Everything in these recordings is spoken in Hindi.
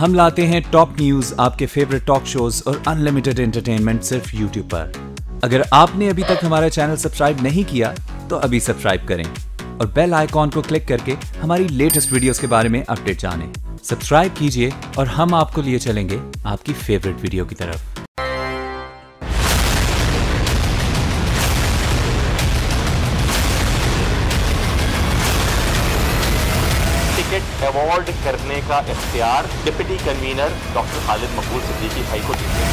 हम लाते हैं टॉप न्यूज, आपके फेवरेट टॉक शोज और अनलिमिटेड एंटरटेनमेंट सिर्फ यूट्यूब पर। अगर आपने अभी तक हमारा चैनल सब्सक्राइब नहीं किया तो अभी सब्सक्राइब करें और बेल आइकॉन को क्लिक करके हमारी लेटेस्ट वीडियोस के बारे में अपडेट जानें। सब्सक्राइब कीजिए और हम आपको लिए चलेंगे आपकी फेवरेट वीडियो की तरफ। टिकट अवॉर्ड करने का इख्तियार डिप्टी कन्वीनर डॉक्टर खालिद मकबूल सिद्दीकी भाई को दी है।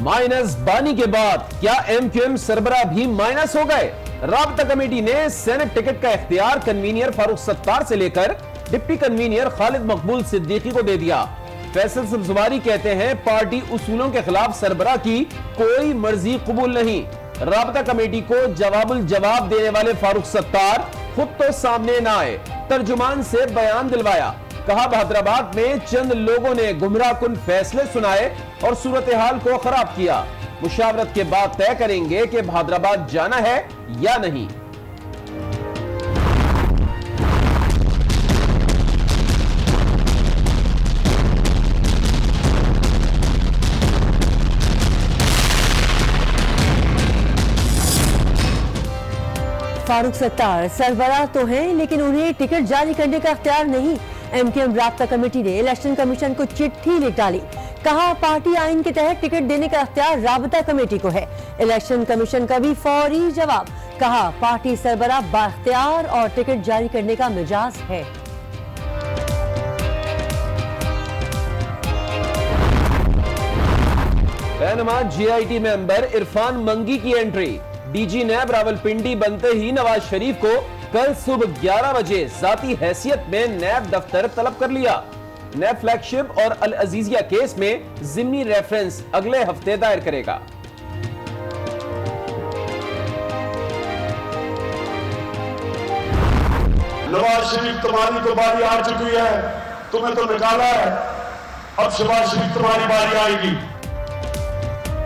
माइनस बानी के बाद क्या एमक्यूएम सरबराह भी माइनस हो गए? राब्ता कमेटी ने सेनेट टिकट का इख्तियार कन्वीनियर फारूक सत्तार से लेकर डिप्टी कन्वीनियर खालिद मकबूल सिद्दीकी को दे दिया। फैसल सब्जवारी कहते हैं पार्टी उसूलों के खिलाफ सरबराह की कोई मर्जी कबूल नहीं। राब्ता कमेटी को जवाबुल जवाब देने वाले फारूक सत्तार खुद तो सामने न आए, तर्जुमान से बयान दिलवाया। कहा बहादराबाद में चंद लोगों ने गुमराह कुन फैसले सुनाए और सूरत हाल को खराब किया। मुशावरत के बाद तय करेंगे कि बहादराबाद जाना है या नहीं। फारूक सत्तार सरबराह तो हैं, लेकिन उन्हें टिकट जारी करने का इख्तियार नहीं। एमक्यूएम राब्ता कमेटी ने इलेक्शन कमीशन को चिट्ठी लिख डाली। कहा पार्टी आइन के तहत टिकट देने का इख्तियार राब्ता कमेटी को है। इलेक्शन कमीशन का भी फौरी जवाब। कहा पार्टी सरबराह बाख्तियार और टिकट जारी करने का मिजाज है। पैनमा जीआईटी मेंबर इरफान मंगी की एंट्री। डीजी नैब रावलपिंडी बनते ही नवाज शरीफ को कल सुबह 11 बजे जाती हैसियत में नैब दफ्तर तलब कर लिया। नैब फ्लैगशिप और अल अजीजिया केस में जिम्नी रेफरेंस अगले हफ्ते दायर करेगा। नवाज शरीफ तुम्हारी तो बारी आ चुकी है, तुम्हें तो निकाला है, अब शहबाज शरीफ तुम्हारी बारी आएगी।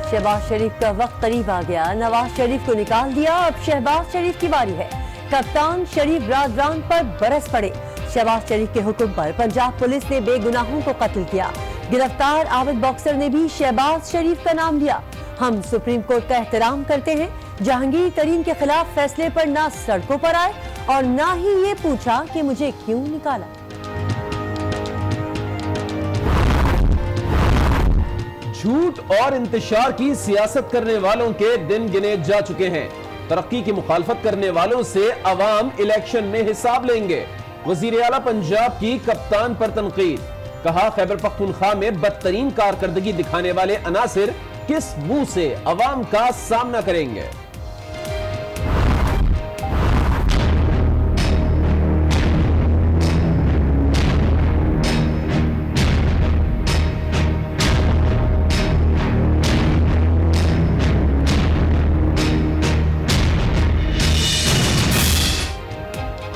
शहबाज शरीफ का वक्त करीब आ गया। नवाज शरीफ को निकाल दिया, अब शहबाज शरीफ की बारी है। कप्तान शरीफ राजदान पर बरस पड़े। शहबाज शरीफ के हुक्म पर पंजाब पुलिस ने बेगुनाहों को कत्ल किया। गिरफ्तार आबिद बॉक्सर ने भी शहबाज शरीफ का नाम लिया। हम सुप्रीम कोर्ट का एहतराम करते हैं। जहांगीर तरीन के खिलाफ फैसले पर ना सड़कों पर आए और ना ही ये पूछा कि मुझे क्यों निकाला। झूठ और इंतशार की सियासत करने वालों के दिन गिने जा चुके हैं। तरक्की की मुखालफत करने वालों से अवाम इलेक्शन में हिसाब लेंगे। वजीर आला पंजाब की कप्तान पर तनकीद। कहा खैबर पख्तूनख्वा में बदतरीन कारकर्दगी दिखाने वाले अनासिर किस मुंह से अवाम का सामना करेंगे।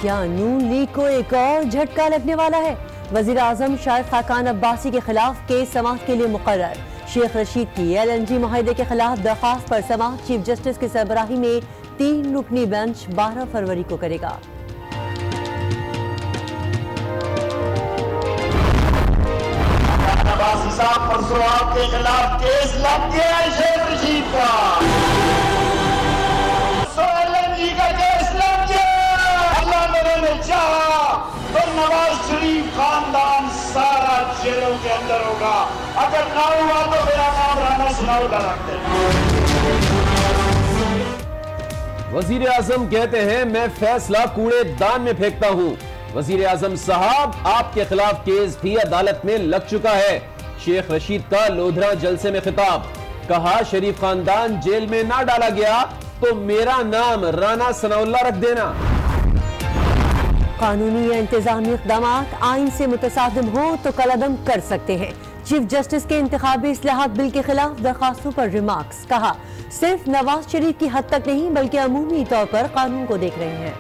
क्या नून लीग को एक और झटका लगने वाला है? वजीर आजम शाहिद खाकान अब्बासी के खिलाफ केस समाअत के लिए मुकर्रर। शेख रशीद की LNG मुआहदे के खिलाफ दरख्वास्त पर समाअत चीफ जस्टिस की सरबराही में 3 रुकनी बेंच 12 फरवरी को करेगा। अब्बासी साहब परसों आपके खिलाफ केस लग गया है शेख रशीद का। LNG का केस लग गया। तो नवाज शरीफ खानदान सारा जेलों के अंदर होगा। अगर ना हुआ तो मेरा नाम राना सनाउल्लाह रखते हैं। वजीर आजम कहते हैं मैं फैसला कूड़ेदान में फेंकता हूं। वजीर आजम साहब आपके खिलाफ केस भी अदालत में लग चुका है। शेख रशीद का लोधरा जलसे में खिताब। कहा शरीफ खानदान जेल में ना डाला गया तो मेरा नाम राना सनाउल्लाह रख देना। कानूनी या इंतजामी इक़दाम आइन से मुतसादिम हो तो कलअदम कर सकते हैं। चीफ जस्टिस के इंतखाबी इस्लाहात बिल के खिलाफ दरखास्तों पर रिमार्क्स। कहा सिर्फ नवाज शरीफ की हद तक नहीं बल्कि अमूमी तौर पर कानून को देख रहे हैं।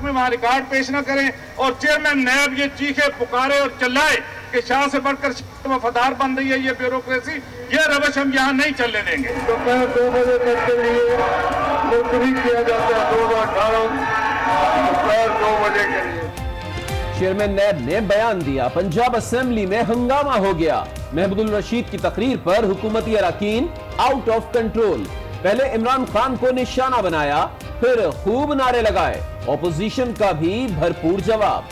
में वहां रिकॉर्ड पेश न करें और चेयरमैन नैब ये चीखे पुकारे और चिल्लाए कि शाह से बढ़कर वफादार बन रही है ये ब्यूरोक्रेसी, ये रवश हम यहाँ नहीं चलने देंगे। दोपहर 2 बजे तक के लिए मुलतवी किया जाता है 2018 दोपहर 2 बजे के लिए। चेयरमैन नैब ने बयान दिया, पंजाब असेंबली में हंगामा हो गया। महमूदुल रशीद की तकरीर पर हुकूमती अरकान आउट ऑफ कंट्रोल। पहले इमरान खान को निशाना बनाया, फिर खूब नारे लगाए। ऑपोजिशन का भी भरपूर जवाब।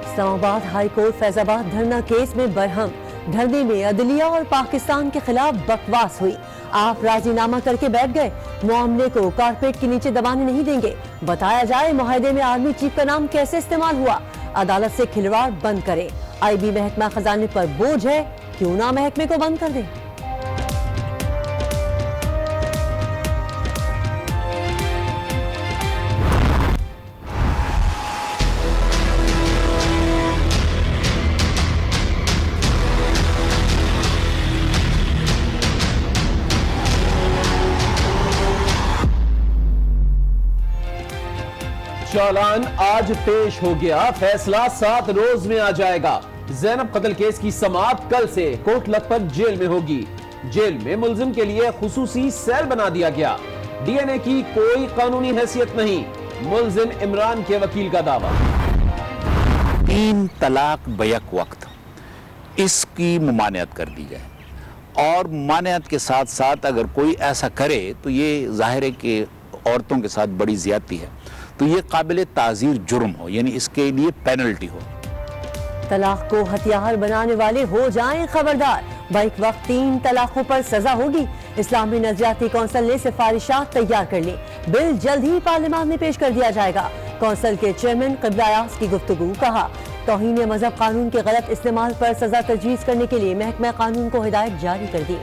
इस्लामाबाद हाई कोर्ट फैजाबाद धरना केस में बरहम। धरने में अदलिया और पाकिस्तान के खिलाफ बकवास हुई। आप राजीनामा करके बैठ गए, मामले को कारपेट के नीचे दबाने नहीं देंगे। बताया जाए मुआहदे में आर्मी चीफ का नाम कैसे इस्तेमाल हुआ। अदालत से खिलवाड़ बंद करे। आईबी महकमा खजाने पर बोझ है, क्यों ना महकमे को बंद कर दे। चालान आज पेश हो गया, फैसला 7 रोज में आ जाएगा। जैनब कत्ल केस की समाअत कल से कोट लखपत जेल में होगी। जेल में मुलजिम के लिए खुसूसी सेल बना दिया गया। डीएनए की कोई कानूनी हैसियत नहीं, मुलजिम इमरान के वकील का दावा। 3 तलाक बैक वक्त इसकी मुमानियत कर दी जाए, और मुमानियत के साथ साथ अगर कोई ऐसा करे तो ये जाहिर है कि औरतों के साथ बड़ी ज्यादती है, तो ये काबिल ताज़ीर जुर्म हो, यानी इसके लिए पेनल्टी हो। तलाक को हथियार बनाने वाले हो जाएं खबरदार। बैक वक्त 3 तलाकों पर सजा होगी। इस्लामी नजरियाती कौंसिल ने सिफारिशात तैयार कर ली। बिल जल्द ही पार्लियामेंट में पेश कर दिया जाएगा। कौंसिल के चेयरमैन क़िबला-ए-आज़ की गुफ्तगू। कहा, तौहीन मजहब कानून के गलत इस्तेमाल पर सजा तजवीज़ करने के लिए महकमा कानून को हिदायत जारी कर दी।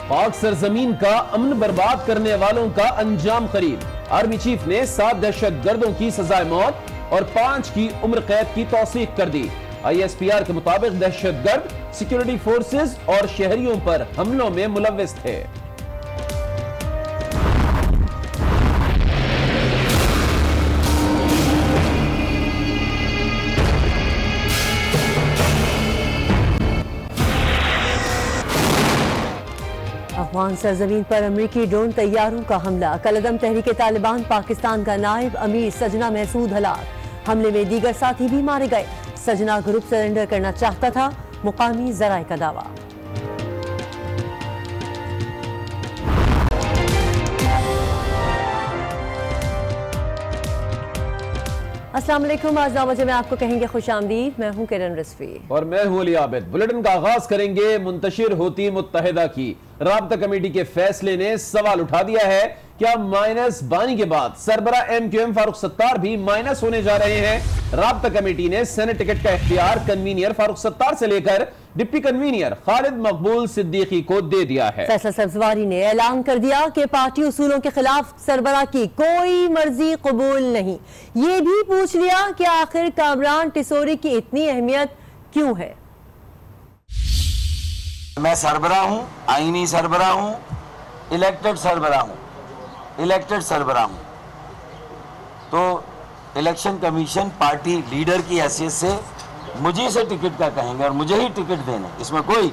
पाक सरजमीन का अमन बर्बाद करने वालों का अंजाम करीब। आर्मी चीफ ने 7 दहशतगर्दों की सजाए मौत और 5 की उम्र कैद की तौसीक कर दी। ISPR के मुताबिक दहशतगर्द सिक्योरिटी फोर्सेस और शहरियों पर हमलों में मुलव्विस थे। अफगान सरजमीन पर अमरीकी ड्रोन तैयारों का हमला। कलदम तहरीक तालिबान पाकिस्तान का नायब अमीर सजना महसूद हलाक। हमले में दीगर साथी भी मारे गए। सजना ग्रुप सरेंडर करना चाहता था, मुकामी जराए का दावा। अस्सलाम वालेकुम। आज 9 बजे में आपको कहेंगे खुश आमदीद। मैं हूं किरण रिजवी और मैं हूं अली आबिद। बुलेटिन का आगाज करेंगे मुंतशिर होती मुत्तहिदा की। राब्ता कमेटी के फैसले ने सवाल उठा दिया है, क्या माइनस बानी के बाद सरबरा MQM फारूक सत्तार भी माइनस होने जा रहे हैं। राब्ता कमेटी ने सेनेट टिकट का इख्तियार कन्वीनियर फारूक सत्तार से लेकर डिप्टी कन्वीनियर खालिद मकबूल सिद्दीकी को दे दिया है। फैसल सब्जवारी ने ऐलान कर दिया कि पार्टी उसूलों के खिलाफ सरबरा की कोई मर्जी कबूल नहीं। ये भी पूछ लिया कि आखिर कामरान टिसोरी की इतनी अहमियत क्यों है। मैं सरबरा हूं, आईनी सरबरा हूं, इलेक्टेड सरबरा हूं, इलेक्टेड सरबरा हूं, तो इलेक्शन कमीशन पार्टी लीडर की हैसियत से मुझे से टिकट का कहेंगे और मुझे ही टिकट देना, इसमें कोई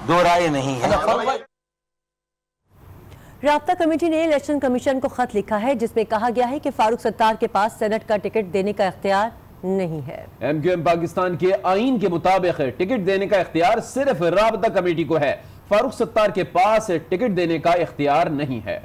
दो राय नहीं है। राब्ता कमेटी ने इलेक्शन कमीशन को खत लिखा है जिसमें कहा गया है कि फारूक सत्तार के पास सेनेट का टिकट देने का इख्तियार नहीं है। MQM पाकिस्तान के आईन के मुताबिक टिकट देने का इख्तियार सिर्फ राब्ता कमेटी को है। फारूक सत्तार के पास टिकट देने का इख्तियार नहीं है।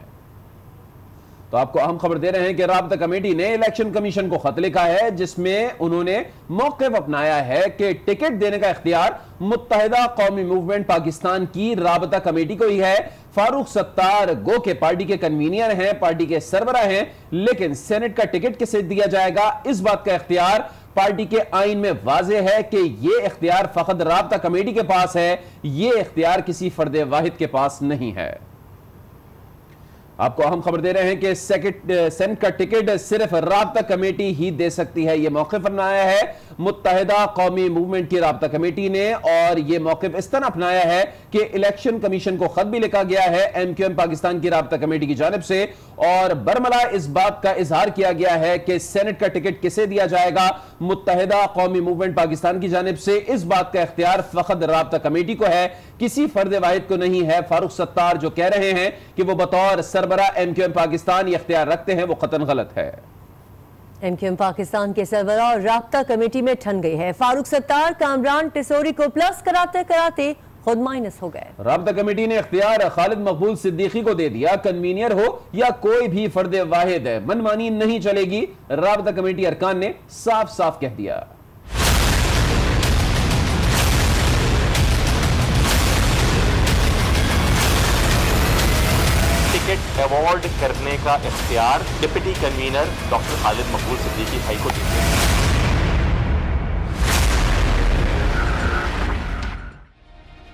तो आपको अहम खबर दे रहे हैं कि राब्ता कमेटी ने इलेक्शन कमीशन को खत लिखा है जिसमें उन्होंने मौक़िफ़ अपनाया है कि टिकट देने का इख्तियार मुत्तहिदा कौमी मूवमेंट पाकिस्तान की राब्ता कमेटी को ही है। फारूक सत्तार गो के पार्टी के कन्वीनियर हैं, पार्टी के सरबरा हैं, लेकिन सेनेट का टिकट किसे दिया जाएगा इस बात का इख्तियार पार्टी के आइन में वाज़ेह है कि यह इख्तियार फकत राब्ता कमेटी के पास है, यह इख्तियार किसी फर्द वाहिद के पास नहीं है। आपको अहम खबर दे रहे हैं कि सेनेट का टिकट सिर्फ राब्ता कमेटी ही दे सकती है। यह मौक़िफ़ अपनाया है मुत्तहिदा कौमी मूवमेंट की राब्ता कमेटी ने, और यह मौक़िफ़ इस तरह अपनाया है कि इलेक्शन कमीशन को खत भी लिखा गया है MQM पाकिस्तान की राब्ता कमेटी की जानिब से, और बरमला इस बात का इजहार किया गया है कि सेनेट का टिकट किसे दिया जाएगा, मुत्तहिदा कौमी मूवमेंट पाकिस्तान की जानिब से। इस बात का इख्तियार फकत राब्ता कमेटी को है, किसी फर्द वाहिद को नहीं है। फारूक सत्तार जो कह रहे हैं कि वो बतौर सरबरा MQM पाकिस्तान ये इख्तियार रखते हैं, वो कतन गलत है। MQM पाकिस्तान के सरबराह और राब्ता कमेटी में ठन गई है। फारूक सत्तार कामरान टिसोरी को प्लस कराते कराते खुद माइनस हो गए। राब्ता कमेटी ने इख्तियार खालिद मकबूल सिद्दीकी को दे दिया। कन्वीनियर हो या कोई भी फर्द वाहिद है, मनमानी नहीं चलेगी, राब्ता कमेटी अरकान ने साफ साफ कह दिया। टिकट अवॉर्ड करने का इख्तियार डिप्टी कन्वीनर डॉक्टर खालिद मकबूल सिद्दीकी भाई को देते हैं।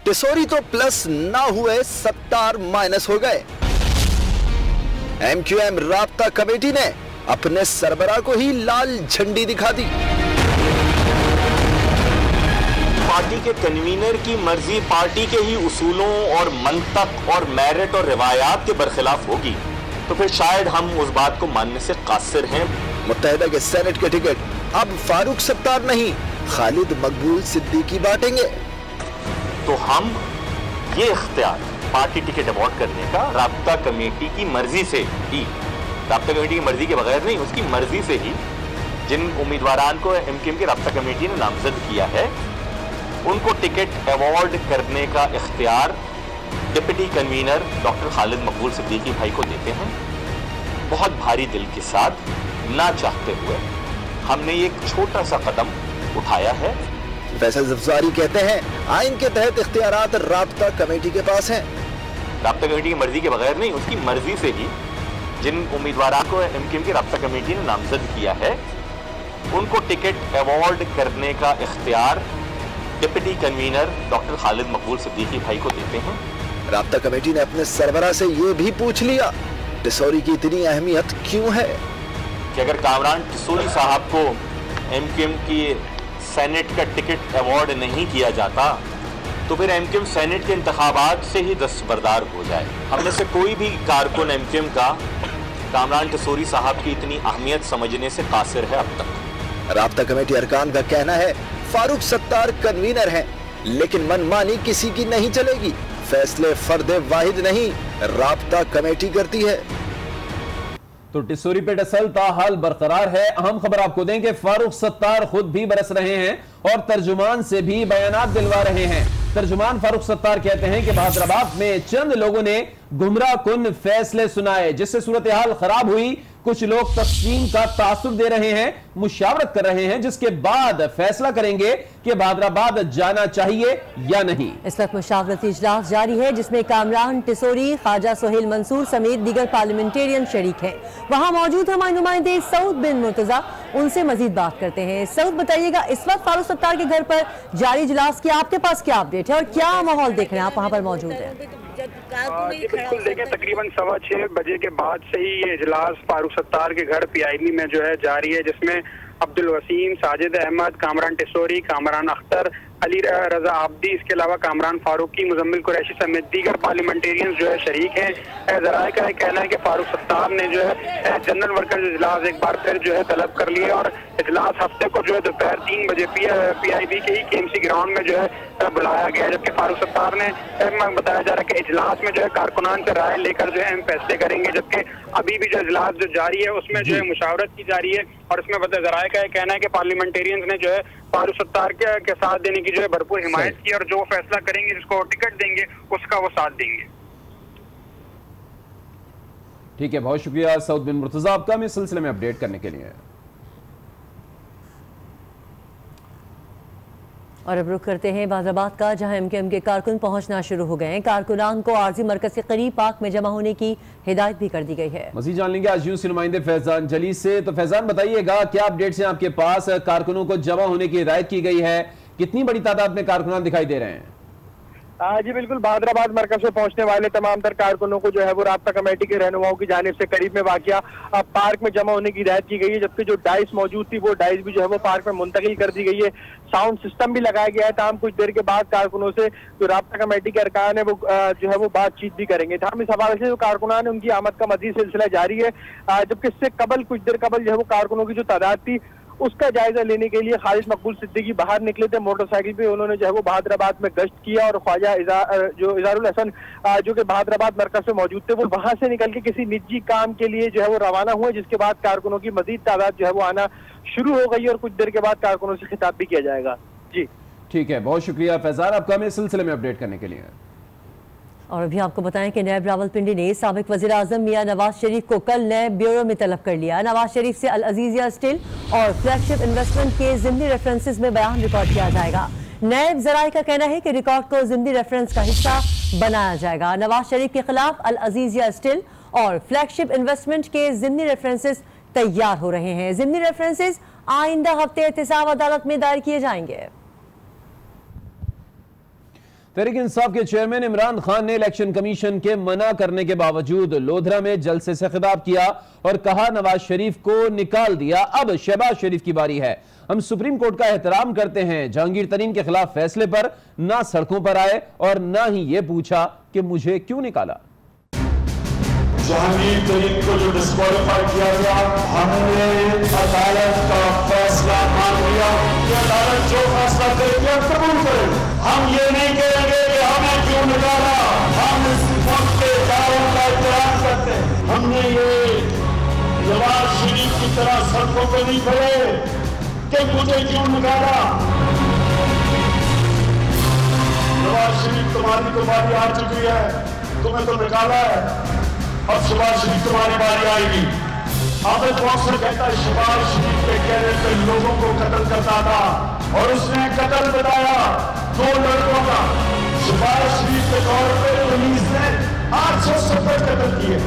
टिसोरी तो प्लस ना हुए, सत्तार माइनस हो गए। MQM राब्ता कमेटी ने अपने सरबराह को ही लाल झंडी दिखा दी। पार्टी के कन्वीनर की मर्जी पार्टी के ही उसूलों और मंतक और मेरिट और रिवायात के बरखिलाफ होगी तो फिर शायद हम उस बात को मानने से कासिर हैं। मुत्तहिदा के सेनेट के टिकट अब फारूक सत्तार नहीं, खालिद मकबूल सिद्दीकी बांटेंगे। तो हम ये इख्तियार पार्टी टिकट अवॉर्ड करने का राब्ता कमेटी की मर्जी से ही, राब्ता कमेटी की मर्जी के बगैर नहीं, उसकी मर्जी से ही जिन उम्मीदवारान को MQM की राब्ता कमेटी ने नामजद किया है उनको टिकट अवॉर्ड करने का इख्तियार डिप्टी कन्वीनर डॉक्टर खालिद मकबूल सिद्दीकी भाई को देते हैं। बहुत भारी दिल के साथ, ना चाहते हुए हमने एक छोटा सा कदम उठाया है। फैसल ज़फ़्ज़ारी कहते हैं आइन के तहत इख्तियारात राब्ता कमेटी के पास हैं। राब्ता कमेटी की मर्जी के बगैर नहीं, उसकी मर्जी से ही जिन उम्मीदवारों को MQM की राब्ता कमेटी ने नामजद किया है उनको टिकट अवॉर्ड करने का इख्तियार डिप्टी कन्वीनर डॉक्टर खालिद मकबूल सिद्दीकी भाई को देते हैं। राब्ता कमेटी ने अपने सरबराह से यह भी पूछ लिया टिसोरी की इतनी अहमियत क्यों है कि अगर कामरान टिसोरी साहब को MQM की सेनेट का टिकट अवॉर्ड नहीं किया जाता तो फिर MQM सेनेट के इंतखाबात से ही दस्तबरदार हो जाए। हमने से कोई भी कारकुन MQM का कामरान टिसोरी साहब की इतनी अहमियत समझने से कासिर है अब तक। राब्ता कमेटी अरकान का कहना है फारूक सत्तार कन्वीनर हैं, लेकिन मनमानी किसी की नहीं चलेगी। फैसले फर्द वाहिद नहीं, राब्ता कमेटी करती है। तो टिसोरी पे टसल ताहाल बरकरार है। अहम खबर आपको दें कि फारूक सत्तार खुद भी बरस रहे हैं और तर्जुमान से भी बयानात दिलवा रहे हैं। तर्जुमान फारूक सत्तार कहते हैं कि बहादराबाद में चंद लोगों ने गुमराह कुन फैसले सुनाए जिससे सूरत हाल खराब हुई। कुछ लोग तस्लीम का तासुर दे रहे हैं, मुशावरत कर रहे हैं, जिसके बाद फैसला करेंगे कि बहादराबाद जाना चाहिए या नहीं। इस वक्त मुशावरती इजलास जारी है जिसमें कामरान टिसोरी, ख्वाजा सोहेल मंसूर समेत दीगर पार्लियामेंटेरियन शरीक हैं। वहां मौजूद हमारे नुमाइंदे सऊद बिन मुर्तजा, उनसे मजीद बात करते हैं। सऊद, बताइएगा इस वक्त फारूक सत्तार के घर पर जारी इजलास की आपके पास क्या अपडेट है और क्या माहौल देख रहे हैं आप वहां पर मौजूद हैं? बिल्कुल देखें, तकरीबन 6:15 बजे के बाद से ही ये इजलास फारूक सत्तार के घर PIB में जो है जारी है, जिसमें अब्दुल वसीम, साजिद अहमद, कामरान टिसोरी, कामरान अख्तर, अली रजा आब्दी, इसके अलावा कामरान फारूकी, मुजम्मिल कुरैशी समेत दीगर पार्लियामेंटेरियन जो है शरीक हैं। ज़राए का कहना है कि फारूक सत्तार ने जो है जनरल वर्कर्स इजलास एक बार फिर जो है तलब कर लिया और इजलास हफ्ते को जो है दोपहर 3 बजे PIB के ही KMC ग्राउंड में जो है बुलाया गया, जबकि फारूक सत्तार ने बताया जा रहा है कि इजलास में जो है कारकुनान से राय लेकर जो है हम फैसले करेंगे, जबकि अभी भी जो इजलास जो जारी है उसमें जो है मुशावरत की जा रही है और इसमें ज़राए का कहना है कि पार्लियामेंटेरियंस ने जो है फारूक सत्तार के साथ देने की जो है भरपूर हिमायत की और जो फैसला करेंगे, जिसको टिकट देंगे उसका वो साथ देंगे। ठीक है, बहुत शुक्रिया सऊद बिन मुर्तजा आपका हमें इस सिलसिले में अपडेट करने के लिए। और अब रुख करते हैं बादराबाद का, जहां एमकेएम के कारकुन पहुंचना शुरू हो गए हैं। कारकुनान को आरजी मरकज के करीब पार्क में जमा होने की हिदायत भी कर दी गई है। मज़ीद जान लेंगे आज न्यूज़ के नुमाइंदे फैजान जली से। तो फैजान बताइएगा, क्या अपडेट्स हैं आपके पास? कारकुनों को जमा होने की हिदायत की गई है, कितनी बड़ी तादाद में कारकुनान दिखाई दे रहे हैं? जी बिल्कुल, बादराबाद मरकज से पहुंचने वाले तमाम तर कारकुनों को जो है वो राब्ता कमेटी के रहनुमाओं की जानिब से करीब में वाक़िया पार्क में जमा होने की हिदायत की गई है, जबकि जो डाइस मौजूद थी वो डाइस भी जो है वो पार्क में मुंतकिल कर दी गई है। साउंड सिस्टम भी लगाया गया है। तमाम कुछ देर के बाद कारकुनों से जो राब्ता कमेटी के अरकान है वो जो है वो बातचीत भी करेंगे। हम इस हवाले से जो कारकुनान है उनकी आमद का मज़ीद सिलसिला जारी है, जबकि इससे कबल कुछ देर कबल जो है वो कारकुनों की जो तादाद थी उसका जायजा लेने के लिए खालिद मकबूल सिद्दीकी बाहर निकले थे मोटरसाइकिल पे। उन्होंने जो है वो बहादुराबाद में गश्त किया और ख्वाजा जो इजारुल हसन जो कि बहादुराबाद मरकज में मौजूद थे वो वहां से निकल के किसी निजी काम के लिए जो है वो रवाना हुए, जिसके बाद कारकुनों की मजीद तादाद जो है वो आना शुरू हो गई और कुछ देर के बाद कारकुनों से खिताब भी किया जाएगा। जी ठीक है, बहुत शुक्रिया फैजान आपका हमें इस सिलसिले में अपडेट करने के लिए। और अभी आपको बताएं कि नैब रावलपिंडी ने साबिक वज़ीर आज़म मियां नवाज शरीफ को कल नैब ब्यूरो में तलब कर लिया। नवाज शरीफ से अल अजीजिया स्टील और फ्लैगशिप इन्वेस्टमेंट के ज़िमनी रेफरेंसेस में बयान रिकॉर्ड किया जाएगा। नैब ज़राए का कहना है कि रिकॉर्ड को ज़िमनी रेफरेंस का हिस्सा बनाया जाएगा। नवाज शरीफ के खिलाफ अल अजीजिया स्टील और फ्लैगशिप इन्वेस्टमेंट के ज़िमनी रेफरेंसेस तैयार हो रहे हैं। ज़िमनी रेफरेंसेस आइंदा हफ्ते एहतसाब अदालत में दायर किए जाएंगे। तहरीक इंसाफ के चेयरमैन इमरान खान ने इलेक्शन कमीशन के मना करने के बावजूद लोधरा में जलसे से खिताब किया और कहा नवाज शरीफ को निकाल दिया, अब शहबाज शरीफ की बारी है। हम सुप्रीम कोर्ट का एहतराम करते हैं। जहांगीर तरीन के खिलाफ फैसले पर ना सड़कों पर आए और ना ही ये पूछा कि मुझे क्यों निकाला। जहांगीर तरीन को जो डिस्क्वालीफाई किया गया, हमने अदालत का फैसला मान लिया। अदालत जो फैसला करेगी हम कबूल करेंगे। हम ये नहीं कहेंगे कि हमें क्यों निकाला। हम इस वक्त के कानून का एहतराम करते हैं। हमने ये नवाज शरीफ की तरह सड़कों पे नहीं खड़े कि मुझे क्यों निकाला। नवाज शरीफ तुम्हारी तो बारी आ चुकी है, तुम्हें तो निकाला है, अब शहबाज शरीफ तुम्हारी बारी आएगी। आमिर बॉक्सर कहता है शहबाज शरीफ के कहने पे लोगों को कत्ल करता था और उसने कत्ल बताया 2 लड़कों का। शहबाज शरीफ के तौर पर पुलिस ने 870 कत्ल किए।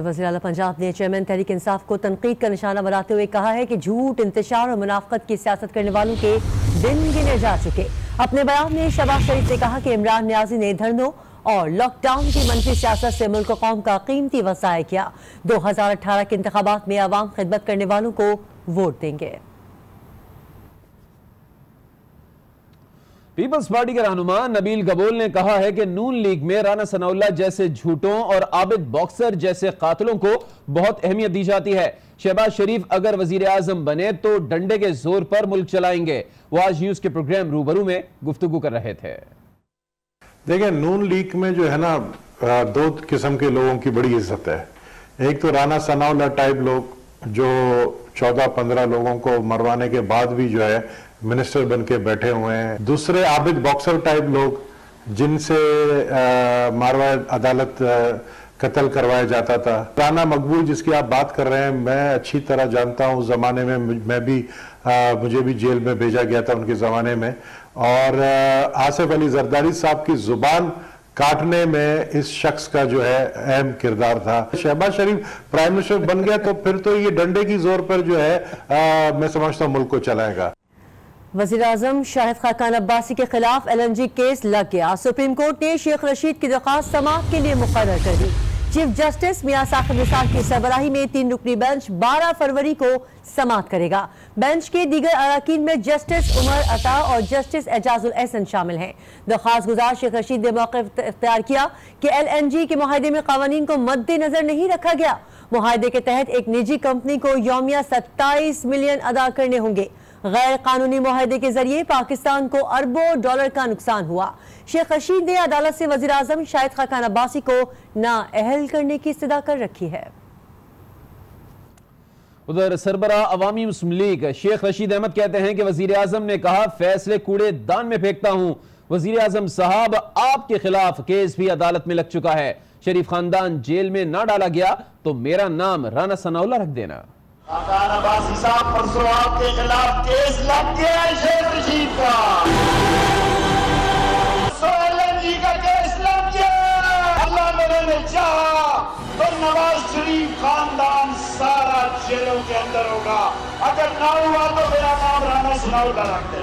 वज़ीर आला पंजाब ने चेयरमैन तहरीक इंसाफ को तनकीद का निशाना बनाते हुए कहा है कि झूठ, इंतशार और मुनाफकत की सियासत करने वालों के दिन गिने जा चुके। अपने बयान में शहबाज शरीफ ने कहा कि इमरान न्याजी ने धरनों और लॉकडाउन की मनफी सियासत से मुल्क कौम का कीमती वसाया किया। 2018 के इंतखाबात में आवाम खिदमत करने वालों को वोट देंगे। पीपल्स पार्टी के रहनुमा नबील गबोल ने कहा है कि नून लीग में राना सनाउल्लाह जैसे झूठों और आबिद बॉक्सर जैसे कातिलों को बहुत अहमियत दी जाती है। शहबाज शरीफ अगर वजीर आजम बने तो डंडे के जोर पर मुल्क चलाएंगे। वो आज न्यूज के प्रोग्राम रूबरू में गुफ्तगू कर रहे थे। देखिए, नून लीग में जो है ना 2 किस्म के लोगों की बड़ी इज्जत है। एक तो राना सनाउल्लाह टाइप लोग जो 14-15 लोगों को मरवाने के बाद भी जो है मिनिस्टर बन के बैठे हुए हैं। दूसरे आबिद बॉक्सर टाइप लोग जिनसे मारवा अदालत कत्ल करवाया जाता था। राना मकबूल जिसकी आप बात कर रहे हैं, मैं अच्छी तरह जानता हूँ। उस जमाने में मैं भी मुझे भी जेल में भेजा गया था उनके जमाने में। और आसिफ अली जरदारी साहब की जुबान काटने में इस शख्स का जो है अहम किरदार था। शहबाज शरीफ प्राइम मिनिस्टर बन गया तो फिर तो ये डंडे की जोर पर जो है मैं समझता हूँ मुल्क को चलाएगा। वज़ीर आज़म शाहिद खाकान अब्बासी के खिलाफ LNG केस लग गया। सुप्रीम कोर्ट ने शेख रशीद की दरख्वास्त समाअत के लिए मुकर्रर कर दी। चीफ जस्टिस मियां साकिब निसार की सरबराही में 3 रुकनी बेंच 12 फरवरी को समाअत करेगा। बेंच के दीगर अराकीन में जस्टिस उमर अता और जस्टिस एजाजुल एहसन शामिल हैं। दरख्वास्त गुजार शेख रशीद ने मौक़िफ़ इख्तियार किया कि LNG के मुआहदे में क़वानीन को मद्देनजर नहीं रखा गया। मुआहदे के तहत एक निजी कंपनी को यौमिया 27 मिलियन अदा करने होंगे। गैर कानूनी मुआहदे के जरिए पाकिस्तान को अरबों डॉलर का नुकसान हुआ। शेख रशीद ने अदालत से वज़ीर आज़म शाहिद खाकान अब्बासी को नाअहल करने की इस्तदा कर रखी है। उधर सरबरा अवामी मुस्लिम लीग शेख रशीद अहमद कहते हैं कि वज़ीर आज़म ने कहा फैसले कूड़े दान में फेंकता हूं। वज़ीर आज़म साहब, आपके खिलाफ केस भी अदालत में लग चुका है। शरीफ खानदान जेल में ना डाला गया तो मेरा नाम राना सनाउल्लाह रख देना। अब्बासी साहब, परसों आपके खिलाफ केस लग गया है शेख रशीद का, LNG का केस लग गया। अल्लाह मेरे ने चाहा तो नवाज शरीफ खानदान सारा जेलों के अंदर होगा, अगर ना हुआ तो मेरा नाम राना सनाउल्लाह रख दे।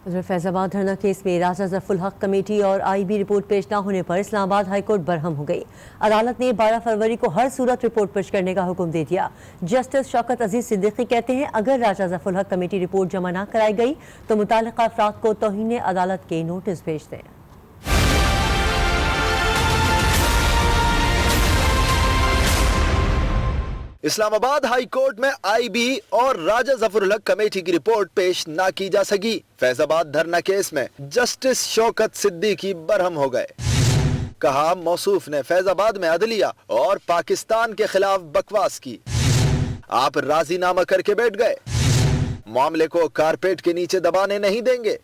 फैजाबाद धरना केस में राजा ज़फ़रुल हक कमेटी और IB रिपोर्ट पेश न होने पर इस्लामाबाद हाईकोर्ट बरहम हो गई। अदालत ने 12 फरवरी को हर सूरत रिपोर्ट पेश करने का हुक्म दे दिया। जस्टिस शौकत अजीज सिद्दीकी कहते हैं अगर राजा ज़फ़रुल हक कमेटी रिपोर्ट जमा न कराई गई तो मुतालिका अफराद को तौहीन अदालत के नोटिस भेज दें। इस्लामाबाद हाई कोर्ट में IB और राजा ज़फ़रुल हक कमेटी की रिपोर्ट पेश ना की जा सकी। फैजाबाद धरना केस में जस्टिस शौकत सिद्दीकी बरहम हो गए। कहा मौसूफ ने फैजाबाद में अदलिया और पाकिस्तान के खिलाफ बकवास की। आप राजीनामा करके बैठ गए, मामले को कारपेट के नीचे दबाने नहीं देंगे।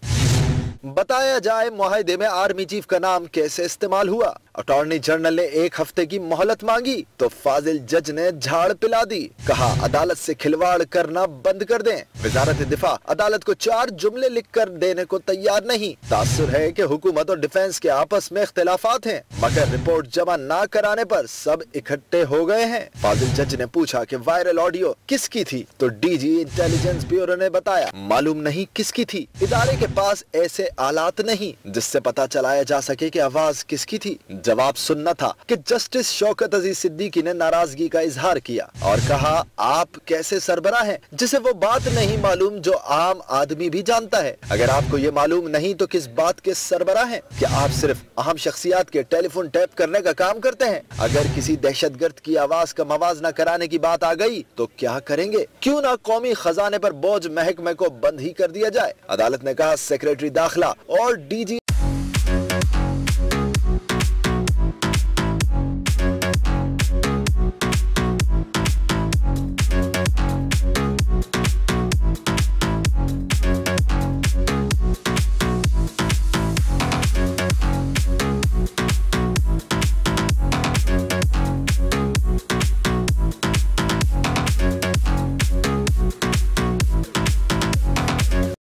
बताया जाए मुआहदे में आर्मी चीफ का नाम कैसे इस्तेमाल हुआ। अटॉर्नी जनरल ने 1 हफ्ते की मोहलत मांगी तो फाजिल जज ने झाड़ पिला दी। कहा अदालत से खिलवाड़ करना बंद कर दें। वजारत दिफा अदालत को 4 जुमले लिख कर देने को तैयार नहीं। तासुर है कि हुकूमत और डिफेंस के आपस में इख्तिलाफात हैं, मगर रिपोर्ट जमा ना कराने पर सब इकट्ठे हो गए हैं। फाजिल जज ने पूछा कि वायरल ऑडियो किसकी थी तो DG इंटेलिजेंस ब्यूरो ने बताया मालूम नहीं किसकी थी। इदारे के पास ऐसे आलात नहीं जिससे पता चलाया जा सके कि आवाज किसकी थी। जवाब सुनना था कि जस्टिस शौकत अजीज सिद्दीकी ने नाराजगी का इजहार किया और कहा आप कैसे सरबराह हैं जिसे वो बात नहीं मालूम जो आम आदमी भी जानता है। अगर आपको ये मालूम नहीं तो किस बात के सरबराह हैं? क्या आप सिर्फ अहम शख्सियात के टेलीफोन टैप करने का काम करते हैं? अगर किसी दहशतगर्द की आवाज का मवाजना कराने की बात आ गई तो क्या करेंगे? क्यों ना कौमी खजाने पर बोझ महकमे को बंद ही कर दिया जाए। अदालत ने कहा सेक्रेटरी दाखिला और DG